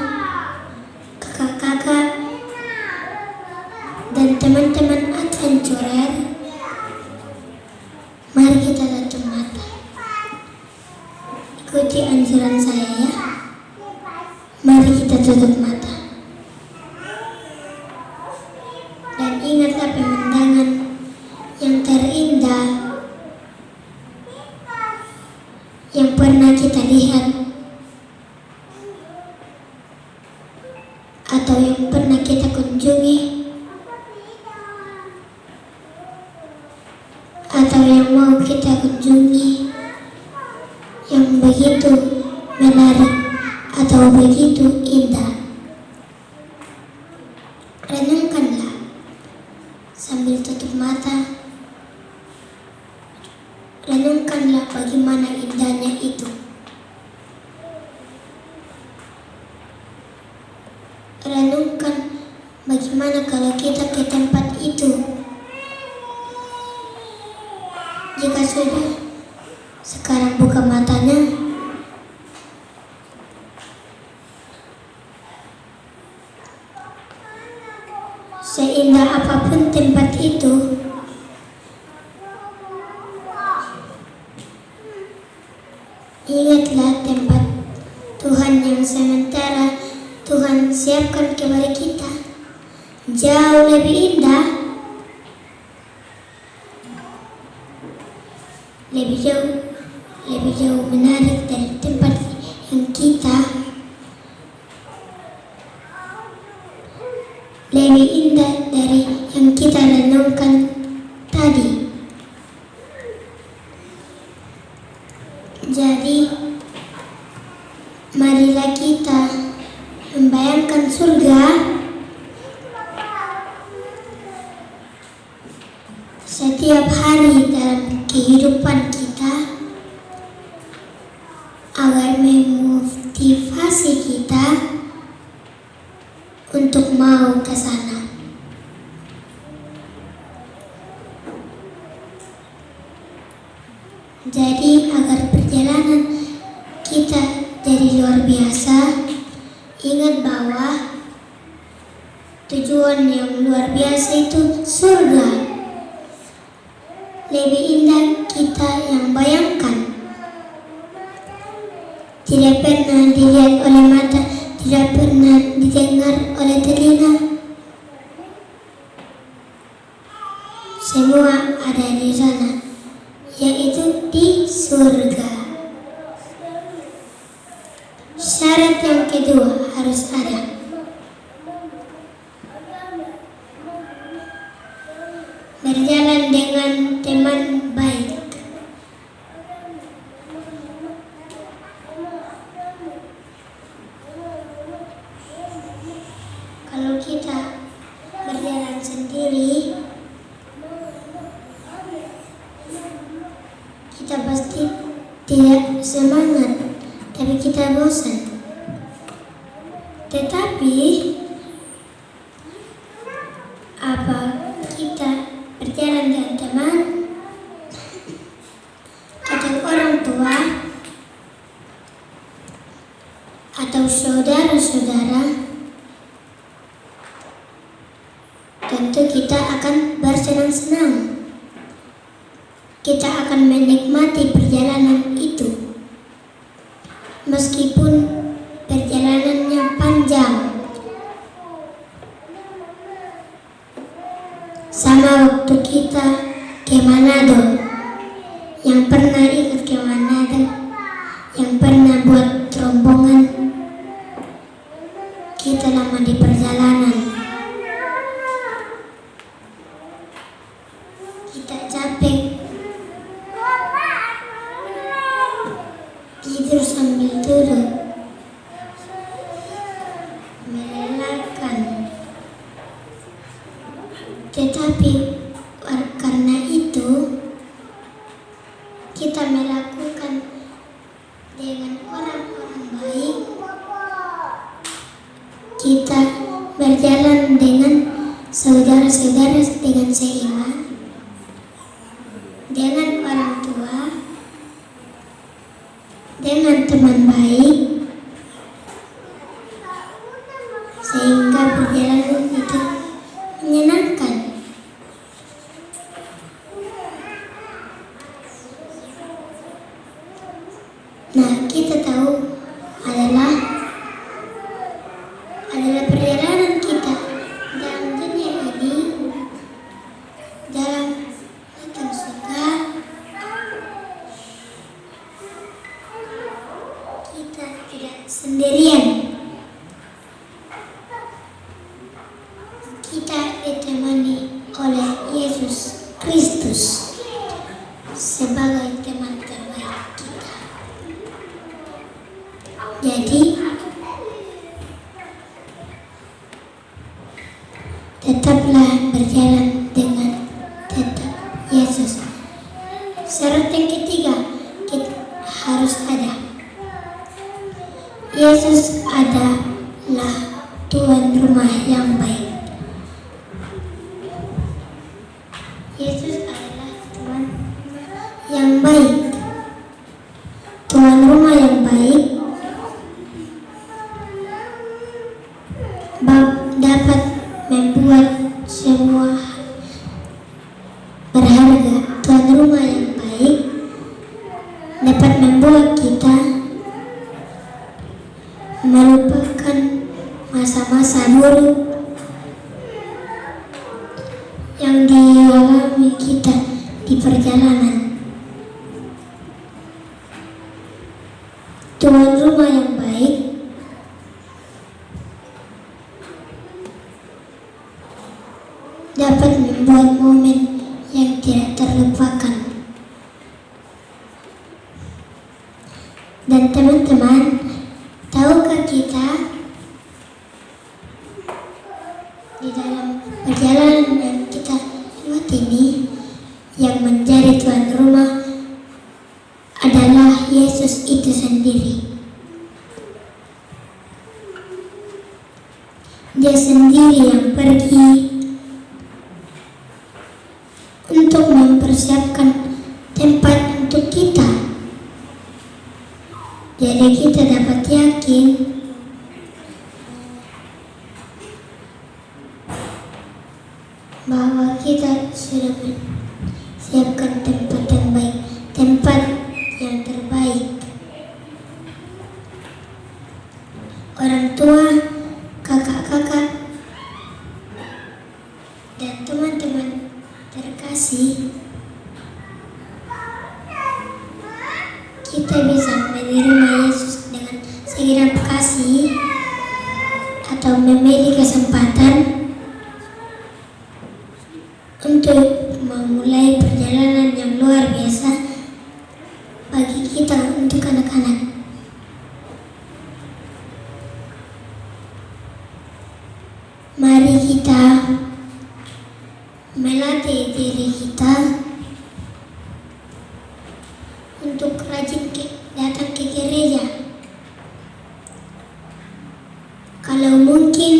Speaker 6: kakak-kakak, dan teman-teman adventurer, mari kita tutup mata. Ikuti anjuran saya ya. Mari kita tutup mata. Dan ingatlah pemandangan yang terindah yang pernah kita lihat atau yang pernah kita kunjungi atau yang mau kita kunjungi, yang begitu menarik atau begitu indah. Renungkanlah sambil tutup mata. Renungkanlah bagaimana indahnya itu. Renungkan bagaimana kalau kita ke tempat itu. Jika sudah, sekarang buka matanya. Seindah apapun tempat itu, ingatlah tempat Tuhan yang sementara Tuhan siapkan kepada kita jauh lebih indah, lebih jauh menarik dari tempat yang kita, lebih indah dari yang kita renungkan tadi. Jadi, marilah kita membayangkan surga setiap hari dalam kehidupan kita agar memotivasi kita untuk mau ke sana. Jadi agar perjalanan kita jadi luar biasa, ingat bahwa tujuan yang luar biasa itu surga. Lebih indah kita yang bayangkan. Tidak pernah dilihat oleh mata, tidak pernah didengar oleh telinga. Semua ada di sana, yaitu di surga. Syarat yang kedua harus ada. Berjalan dengan teman baik. Kalau kita berjalan sendiri, kita pasti tidak semangat, tapi kita bosan. Tetapi apa kita berjalan dengan teman atau orang tua atau saudara-saudara, tentu kita akan bersenang-senang. kita akan menikmati perjalanan itu. Meskipun perjalanannya panjang. Sama waktu kita ke Manado. Yang pernah ikut ke Manado, yang pernah buat rombongan, kita lama di perjalanan. Kita capek, tidur sambil duduk, melelahkan. Tetapi karena itu kita melakukan dengan orang-orang baik. Kita berjalan dengan saudara-saudara dengan seiman, dengan orang tua, dengan teman baik, sehingga perjalanan itu menyenangkan. Nah, kita tahu adalah perjalanan kita dalam dunia ini, dalam datang surga, kita tidak sendirian. Kita ditemani oleh Yesus Kristus sebagai teman terbaik kita. Jadi, tetaplah berjalan dengan tetap Yesus. Syarat yang ketiga, kita harus ada. Yesus adalah tuan rumah yang baik. Yesus adalah tuan yang baik. Tuan rumah yang baik dapat membuat semua berharga. Tuan rumah yang baik dapat membuat kita melupakan masa-masa buruk yang dialami kita di perjalanan. Tuan rumah yang baik dapat membuat momen yang tidak terlupakan. Dan teman-teman, tahukah kita di dalam perjalanan yang kita lewat ini, yang menjadi tuan rumah adalah Yesus itu sendiri. Dia sendiri yang pergi untuk mempersiapkan tempat untuk kita. Jadi kita dapat yakin bahwa kita sudah menyiapkan tempat yang baik, tempat yang terbaik. Orang tua, kakak-kakak, dan teman-teman terkasih, kita bisa menerima Yesus dengan segenap kasih atau memiliki kesempatan untuk memulai perjalanan yang luar biasa bagi kita untuk anak-anak. Mari kita melatih diri kita untuk rajin datang ke gereja. Kalau mungkin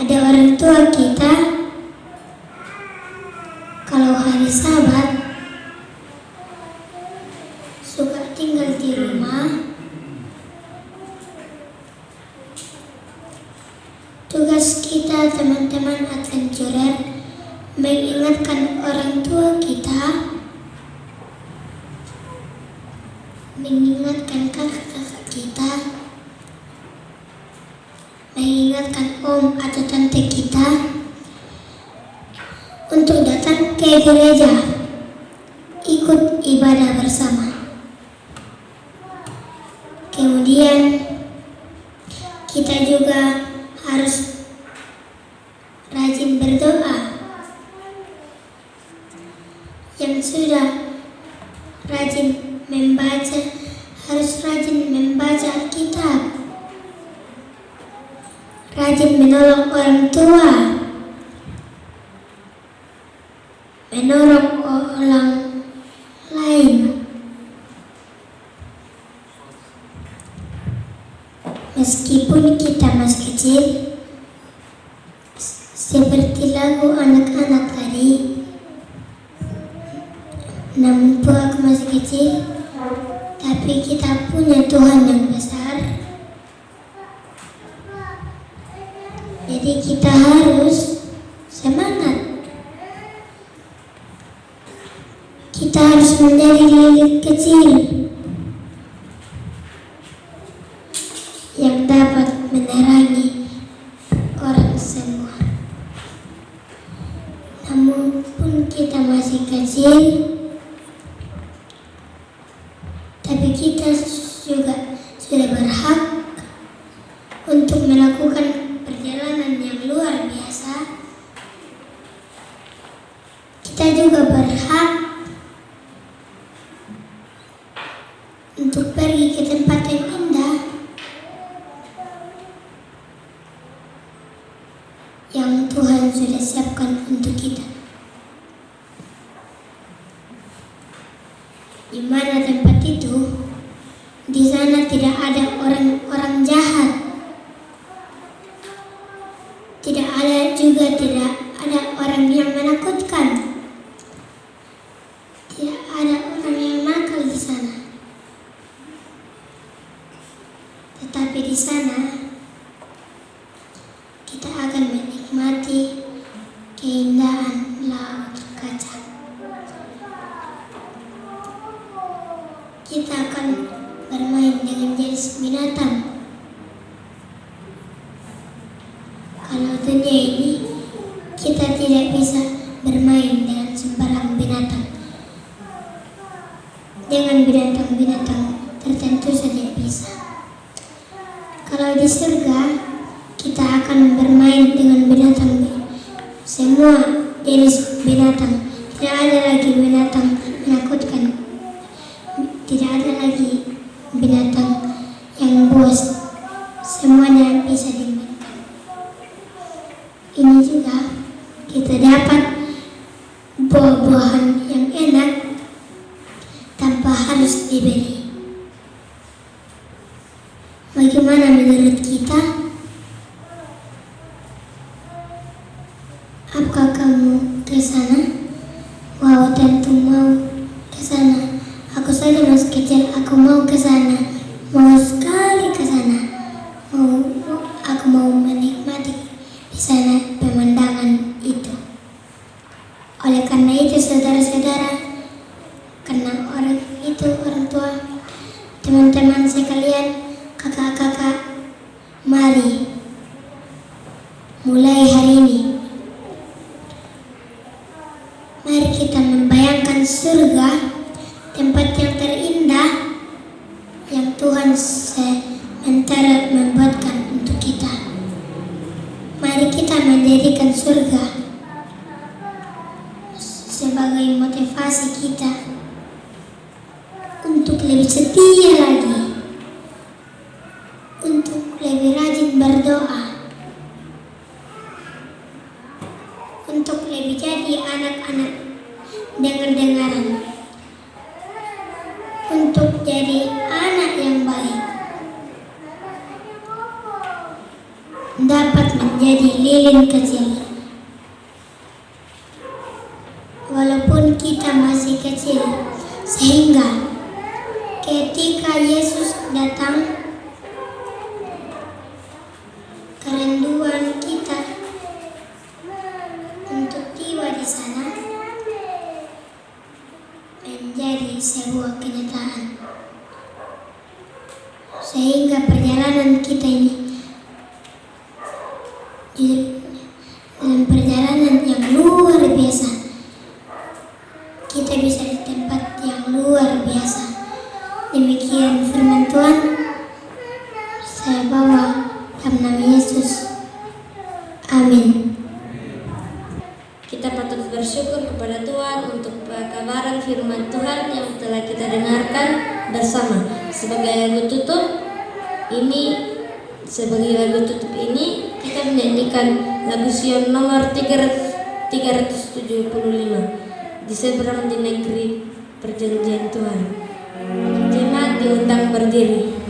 Speaker 6: ada orang tua kita, kalau hari Sabat suka tinggal di rumah, tugas kita teman-teman adventurer mengingatkan orang tua kita, mengingatkan kakak-kakak kita, mengingatkan om atau tante kita untuk datang ke gereja, ikut ibadah bersama. Kemudian kita juga harus rajin berdoa. Yang sudah rajin membaca harus rajin membaca kitab, rajin menolong orang tua, menolong orang lain. Meskipun kita masih kecil, seperti lagu anak-anak tadi, namun aku masih kecil, tapi kita punya Tuhan yang besar. Jadi kita harus semangat. Kita harus menjadi lilit kecil yang dapat menerangi orang semua. Namun pun kita masih kecil, tapi kita juga sudah berhak untuk melakukan perjalanan yang luar biasa. Kita juga berhak untuk pergi ke tempat yang indah yang Tuhan sudah siapkan untuk kita. Di mana tempat itu, di sana tidak ada orang-orang jahat. Tidak ada orang yang menakutkan. Tidak ada orang yang nakal di sana. Tetapi di sana kita akan menikmati keindahan laut kaca. Kita akan bermain dengan jenis binatang. Kalau dunia ini, kita tidak bisa bermain dengan sembarang binatang. Dengan binatang-binatang tertentu saja bisa. Kalau di surga, kita akan bermain dengan binatang, semua jenis binatang. Tidak ada lagi binatang menakutkan. Tidak ada lagi binatang yang buas. Semuanya bisa dimainkan. Ini juga kita dapat buah-buahan yang enak tanpa harus dibeli. Bagaimana menurut kita? Apakah kamu ke sana? Wow, tentu mau ke sana. Aku saja masih kecil, aku mau ke sana. Mau sekali ke sana. Aku mau menikmati di sana pemandangan itu. Oleh karena itu, saudara-saudara, karena orang tua, teman-teman sekalian, kakak-kakak, mari mulai hari ini, mari kita membayangkan surga, tempat yang terindah yang Tuhan sementara membuatkan untuk kita. Mari kita menjadikan surga sebagai motivasi kita untuk lebih setia lagi, untuk lebih rajin berdoa, untuk lebih jadi anak-anak dengar-dengaran, untuk jadi anak yang baik, dapat menjadi lilin kecil. Walaupun kita masih kecil, sehingga ketika Yesus datang, kerinduan kita untuk tiba di perjalanan kita ini. Dalam perjalanan yang luar biasa, kita bisa di tempat yang luar biasa. Demikian firman Tuhan, saya bawa dalam nama Yesus. Amin.
Speaker 2: Kita patut bersyukur kepada Tuhan untuk pekabaran firman Tuhan yang telah kita dengarkan bersama. Sebagai lagu tutup ini kita menyanyikan lagu Sion nomor 375, di seberang di negeri perjanjian Tuhan. Jemaat diundang berdiri.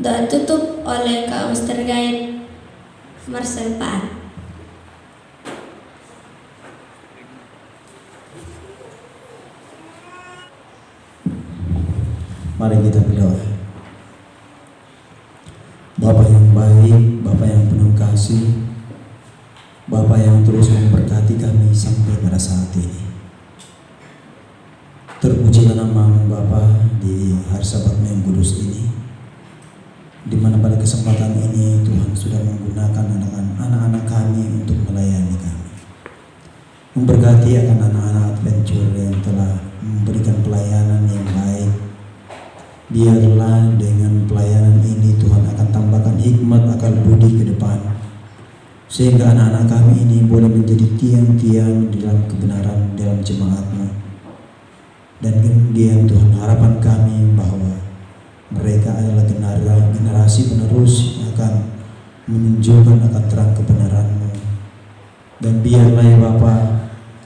Speaker 2: Doa tutup oleh kaum Stargate Marcel Pan.
Speaker 9: Mari kita berdoa. Bapa yang baik, Bapa yang penuh kasih, Bapa yang terus memberkati kami sampai pada saat ini. Terpujilah nama-Mu Bapa di hari Sabat yang kudus ini, di mana pada kesempatan ini Tuhan sudah menggunakan anak-anak kami untuk melayani kami. Memberkati akan anak-anak adventure yang telah memberikan pelayanan yang baik. Biarlah dengan pelayanan ini Tuhan akan tambahkan hikmat akal budi ke depan, sehingga anak-anak kami ini boleh menjadi tiang-tiang di dalam kebenaran dalam jemaat-Mu. Dan kemudian Tuhan, harapan kami bahwa mereka adalah generasi penerus yang akan menunjukkan akan terang kebenaran-Mu. Dan biarlah ya Bapa,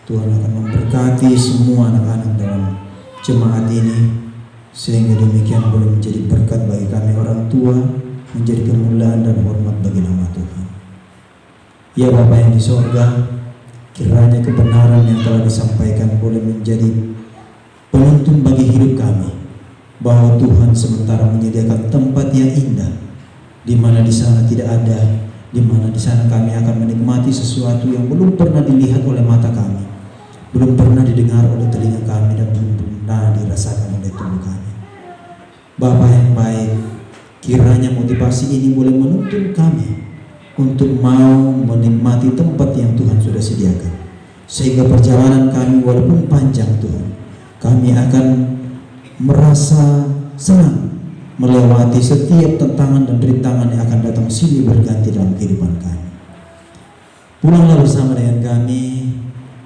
Speaker 9: Tuhan akan memberkati semua anak-anak dalam jemaat ini, sehingga demikian boleh menjadi berkat bagi kami orang tua, menjadi kemuliaan dan hormat bagi nama Tuhan. Ya Bapa yang di sorga, kiranya kebenaran yang telah disampaikan boleh menjadi penuntun bagi hidup kami, bahwa Tuhan sementara menyediakan tempat yang indah, di mana di sana tidak ada, di mana di sana kami akan menikmati sesuatu yang belum pernah dilihat oleh mata kami, belum pernah didengar oleh telinga kami, dan belum pernah dirasakan oleh tubuh kami. Bapa yang baik, kiranya motivasi ini boleh menuntun kami untuk mau menikmati tempat yang Tuhan sudah sediakan, sehingga perjalanan kami walaupun panjang Tuhan, kami akan merasa senang melewati setiap tantangan dan rintangan yang akan datang silih berganti dalam kehidupan kami. Pulanglah bersama dengan kami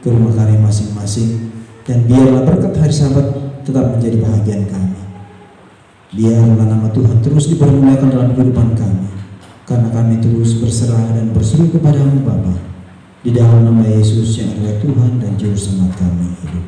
Speaker 9: ke rumah kami masing-masing, dan biarlah berkat hari Sabat tetap menjadi bahagian kami. Biarlah nama Tuhan terus dipermuliakan dalam kehidupan kami, karena kami terus berserah dan berseru kepada-Mu Bapa, di dalam nama Yesus yang adalah Tuhan dan Juru Selamat kami hidup.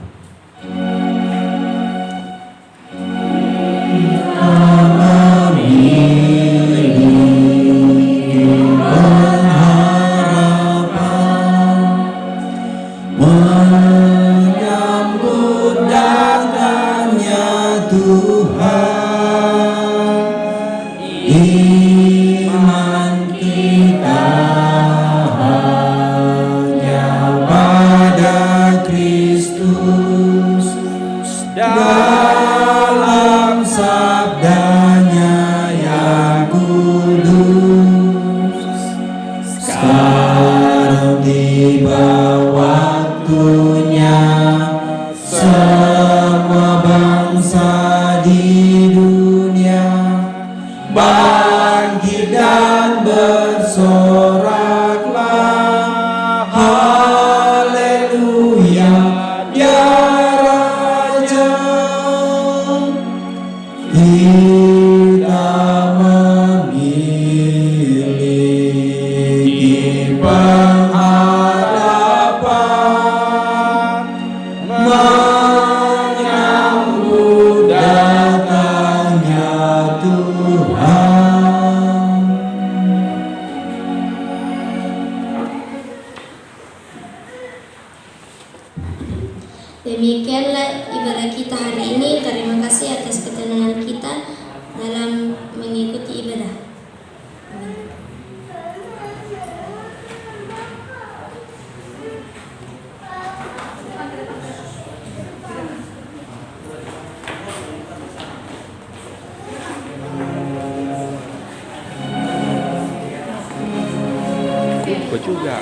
Speaker 2: Demikianlah ibadah kita hari ini. Terima kasih atas ketenangan kita dalam mengikuti ibadah. Amin.
Speaker 5: Gue juga.